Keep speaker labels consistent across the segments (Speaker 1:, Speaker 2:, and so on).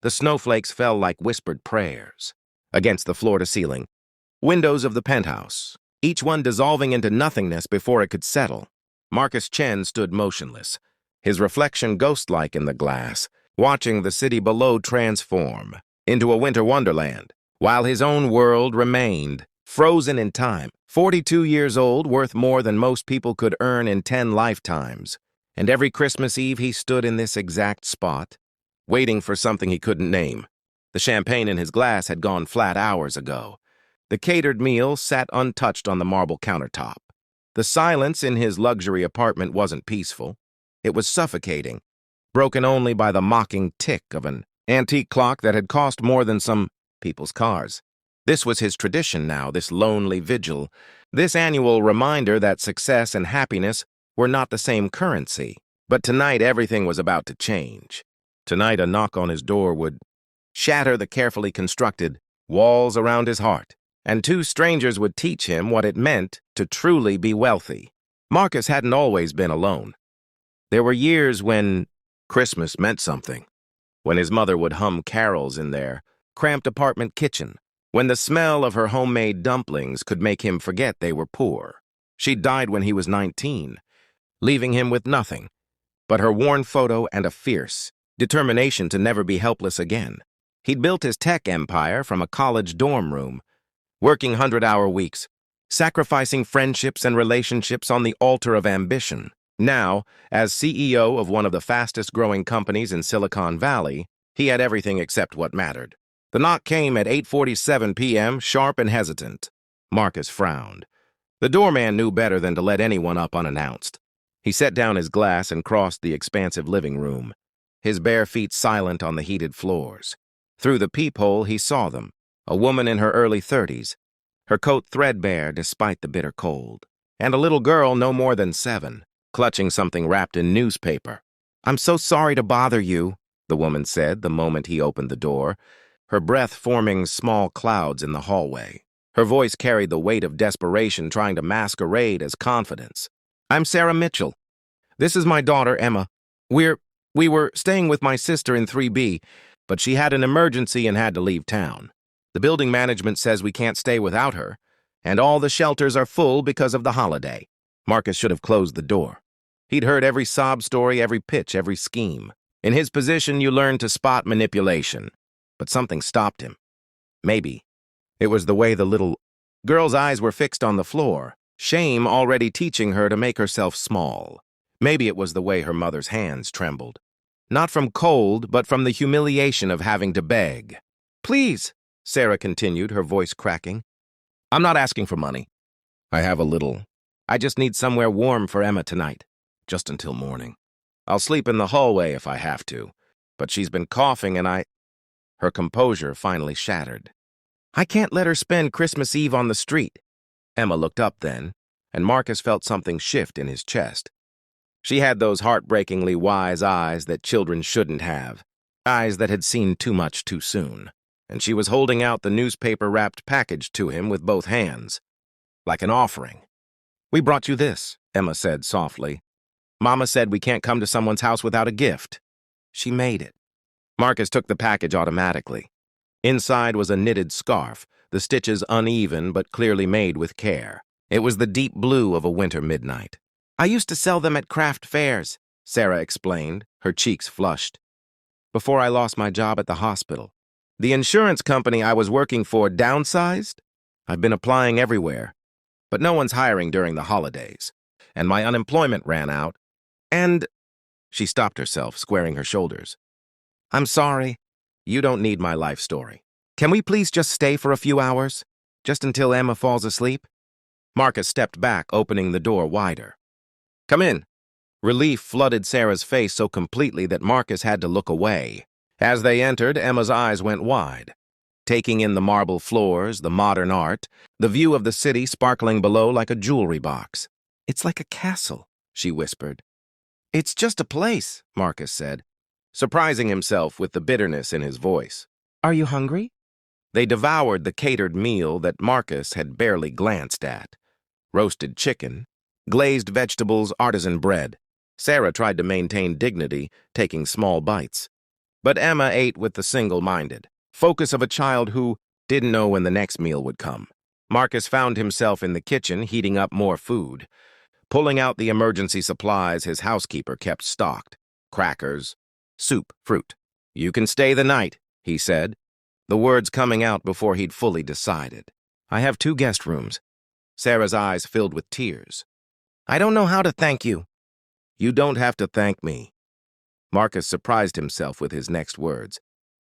Speaker 1: The snowflakes fell like whispered prayers against the floor-to-ceiling windows of the penthouse, each one dissolving into nothingness before it could settle. Marcus Chen stood motionless, his reflection ghost-like in the glass, watching the city below transform into a winter wonderland, while his own world remained frozen in time. 42 years old, worth more than most people could earn in 10 lifetimes. And every Christmas Eve he stood in this exact spot, waiting for something he couldn't name. The champagne in his glass had gone flat hours ago. The catered meal sat untouched on the marble countertop. The silence in his luxury apartment wasn't peaceful. It was suffocating, broken only by the mocking tick of an antique clock that had cost more than some people's cars. This was his tradition now, this lonely vigil, this annual reminder that success and happiness were not the same currency. But tonight everything was about to change. Tonight a knock on his door would shatter the carefully constructed walls around his heart, and two strangers would teach him what it meant to truly be wealthy. Marcus hadn't always been alone. There were years when Christmas meant something, when his mother would hum carols in their cramped apartment kitchen, when the smell of her homemade dumplings could make him forget they were poor. She died when he was 19, leaving him with nothing but her worn photo and a fierce determination to never be helpless again. He'd built his tech empire from a college dorm room, working 100-hour weeks, sacrificing friendships and relationships on the altar of ambition. Now, as CEO of one of the fastest-growing companies in Silicon Valley, he had everything except what mattered. The knock came at 8:47 p.m., sharp and hesitant. Marcus frowned. The doorman knew better than to let anyone up unannounced. He set down his glass and crossed the expansive living room, his bare feet silent on the heated floors. Through the peephole he saw them, a woman in her early 30s, her coat threadbare despite the bitter cold, and a little girl no more than 7, clutching something wrapped in newspaper. "I'm so sorry to bother you," the woman said the moment he opened the door, her breath forming small clouds in the hallway. Her voice carried the weight of desperation trying to masquerade as confidence. "I'm Sarah Mitchell. This is my daughter, Emma. We were staying with my sister in 3B, but she had an emergency and had to leave town. The building management says we can't stay without her, and all the shelters are full because of the holiday." Marcus should have closed the door. He'd heard every sob story, every pitch, every scheme. In his position, you learned to spot manipulation. But something stopped him. Maybe it was the way the little girl's eyes were fixed on the floor, shame already teaching her to make herself small. Maybe it was the way her mother's hands trembled. Not from cold, but from the humiliation of having to beg. "Please," Sarah continued, her voice cracking. "I'm not asking for money. I have a little. I just need somewhere warm for Emma tonight, just until morning. I'll sleep in the hallway if I have to, but she's been coughing and Her composure finally shattered. "I can't let her spend Christmas Eve on the street." Emma looked up then, and Marcus felt something shift in his chest. She had those heartbreakingly wise eyes that children shouldn't have, eyes that had seen too much too soon, and she was holding out the newspaper-wrapped package to him with both hands, like an offering. "We brought you this," Emma said softly. "Mama said we can't come to someone's house without a gift. She made it." Marcus took the package automatically. Inside was a knitted scarf, the stitches uneven but clearly made with care. It was the deep blue of a winter midnight. "I used to sell them at craft fairs," Sarah explained, her cheeks flushed. "Before I lost my job at the hospital. The insurance company I was working for downsized. I've been applying everywhere, but no one's hiring during the holidays. And my unemployment ran out. And—" She stopped herself, squaring her shoulders. "I'm sorry. You don't need my life story. Can we please just stay for a few hours? Just until Emma falls asleep?" Marcus stepped back, opening the door wider. "Come in." Relief flooded Sarah's face so completely that Marcus had to look away. As they entered, Emma's eyes went wide, taking in the marble floors, the modern art, the view of the city sparkling below like a jewelry box. "It's like a castle," she whispered. "It's just a place," Marcus said, surprising himself with the bitterness in his voice. "Are you hungry?" They devoured the catered meal that Marcus had barely glanced at. Roasted chicken, glazed vegetables, artisan bread. Sarah tried to maintain dignity, taking small bites. But Emma ate with the single-minded focus of a child who didn't know when the next meal would come. Marcus found himself in the kitchen heating up more food, pulling out the emergency supplies his housekeeper kept stocked: crackers, soup, fruit. "You can stay the night," he said, the words coming out before he'd fully decided. "I have 2 guest rooms." Sarah's eyes filled with tears. "I don't know how to thank you." "You don't have to thank me." Marcus surprised himself with his next words.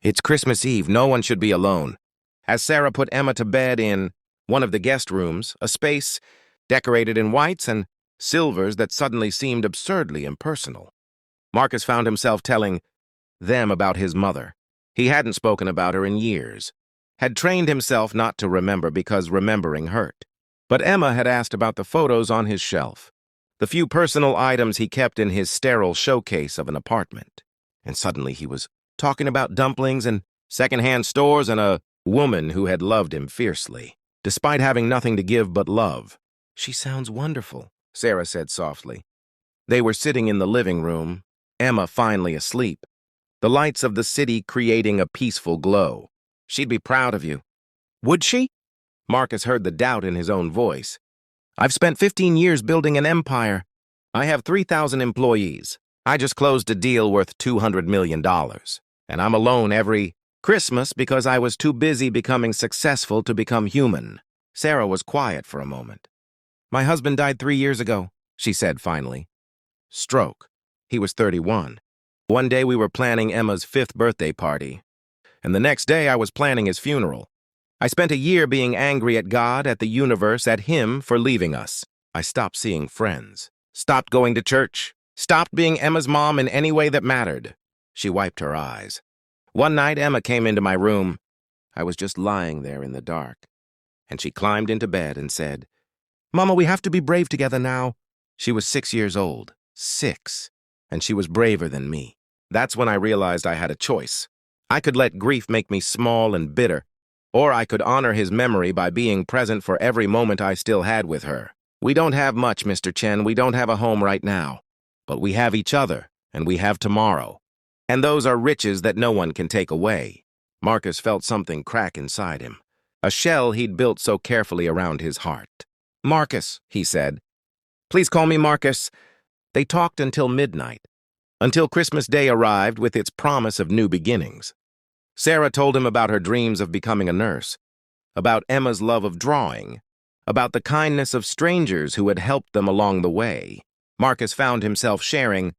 Speaker 1: "It's Christmas Eve. No one should be alone." As Sarah put Emma to bed in one of the guest rooms, a space decorated in whites and silvers that suddenly seemed absurdly impersonal, Marcus found himself telling them about his mother. He hadn't spoken about her in years, had trained himself not to remember because remembering hurt. But Emma had asked about the photos on his shelf, the few personal items he kept in his sterile showcase of an apartment. And suddenly he was talking about dumplings and secondhand stores and a woman who had loved him fiercely, despite having nothing to give but love. "She sounds wonderful," Sarah said softly. They were sitting in the living room, Emma finally asleep, the lights of the city creating a peaceful glow. "She'd be proud of you." "Would she?" Marcus heard the doubt in his own voice. "I've spent 15 years building an empire. I have 3,000 employees. I just closed a deal worth $200 million. And I'm alone every Christmas because I was too busy becoming successful to become human." Sarah was quiet for a moment. "My husband died 3 years ago," she said finally. "Stroke." He was 31. One day we were planning Emma's 5th birthday party, and the next day I was planning his funeral. I spent a year being angry at God, at the universe, at him for leaving us. I stopped seeing friends, stopped going to church, stopped being Emma's mom in any way that mattered. She wiped her eyes. One night Emma came into my room. I was just lying there in the dark, and she climbed into bed and said, "Mama, we have to be brave together now." She was 6 years old. 6. And she was braver than me. That's when I realized I had a choice. I could let grief make me small and bitter, or I could honor his memory by being present for every moment I still had with her. "We don't have much, Mr. Chen. We don't have a home right now. But we have each other, and we have tomorrow. And those are riches that no one can take away." Marcus felt something crack inside him, a shell he'd built so carefully around his heart. "Marcus," he said. "Please call me Marcus." They talked until midnight, until Christmas Day arrived with its promise of new beginnings. Sarah told him about her dreams of becoming a nurse, about Emma's love of drawing, about the kindness of strangers who had helped them along the way. Marcus found himself sharing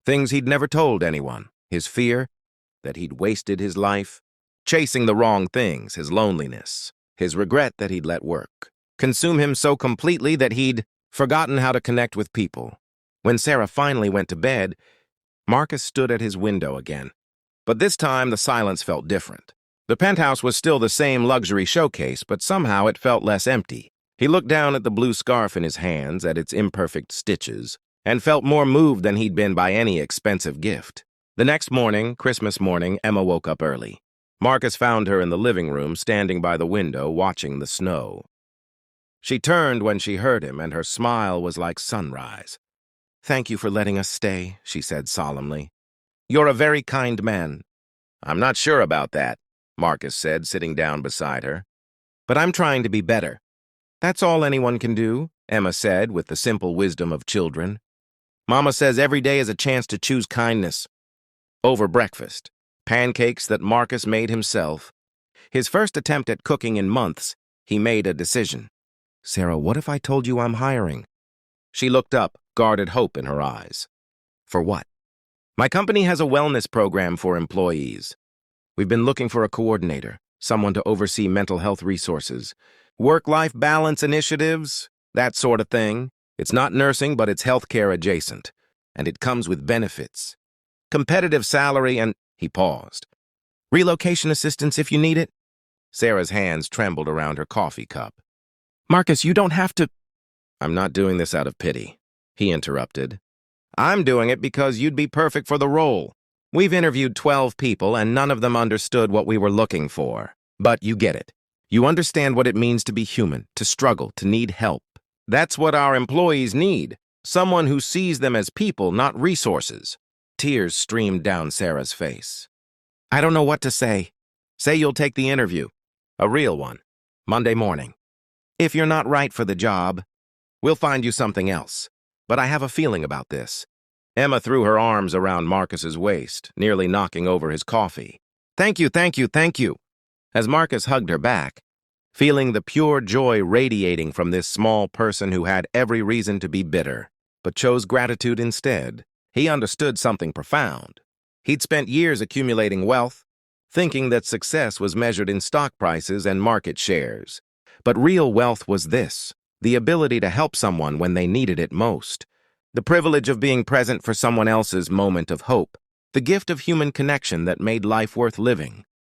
Speaker 1: things he'd never told anyone: his fear that he'd wasted his life chasing the wrong things, his loneliness, his regret that he'd let work consume him so completely that he'd forgotten how to connect with people. When Sarah finally went to bed, Marcus stood at his window again. But this time the silence felt different. The penthouse was still the same luxury showcase, but somehow it felt less empty. He looked down at the blue scarf in his hands, at its imperfect stitches, and felt more moved than he'd been by any expensive gift. The next morning, Christmas morning, Emma woke up early. Marcus found her in the living room, standing by the window, watching the snow. She turned when she heard him, and her smile was like sunrise. "Thank you for letting us stay," she said solemnly. "You're a very kind man." "I'm not sure about that," Marcus said, sitting down beside her. "But I'm trying to be better." "That's all anyone can do," Emma said with the simple wisdom of children. "Mama says every day is a chance to choose kindness." Over breakfast, pancakes that Marcus made himself, his first attempt at cooking in months, he made a decision. "Sarah, what if I told you I'm hiring?" She looked up, guarded hope in her eyes. "For what?" "My company has a wellness program for employees. We've been looking for a coordinator, someone to oversee mental health resources, work-life balance initiatives, that sort of thing. It's not nursing, but it's healthcare adjacent, and it comes with benefits. Competitive salary and—" He paused. "Relocation assistance if you need it." Sarah's hands trembled around her coffee cup. "Marcus, you don't have to—" "I'm not doing this out of pity," he interrupted. "I'm doing it because you'd be perfect for the role. We've interviewed 12 people, and none of them understood what we were looking for. But you get it. You understand what it means to be human, to struggle, to need help. That's what our employees need. Someone who sees them as people, not resources." Tears streamed down Sarah's face. I don't know what to say. Say you'll take the interview. A real one. Monday morning. If you're not right for the job, we'll find you something else. But I have a feeling about this. Emma threw her arms around Marcus's waist, nearly knocking over his coffee. Thank you, thank you, thank you. As Marcus hugged her back, feeling the pure joy radiating from this small person who had every reason to be bitter, but chose gratitude instead, he understood something profound. He'd spent years accumulating wealth, thinking that success was measured in stock prices and market shares. But real wealth was this, the ability to help someone when they needed it most, the privilege of being present for someone else's moment of hope, the gift of human connection that made life worth living.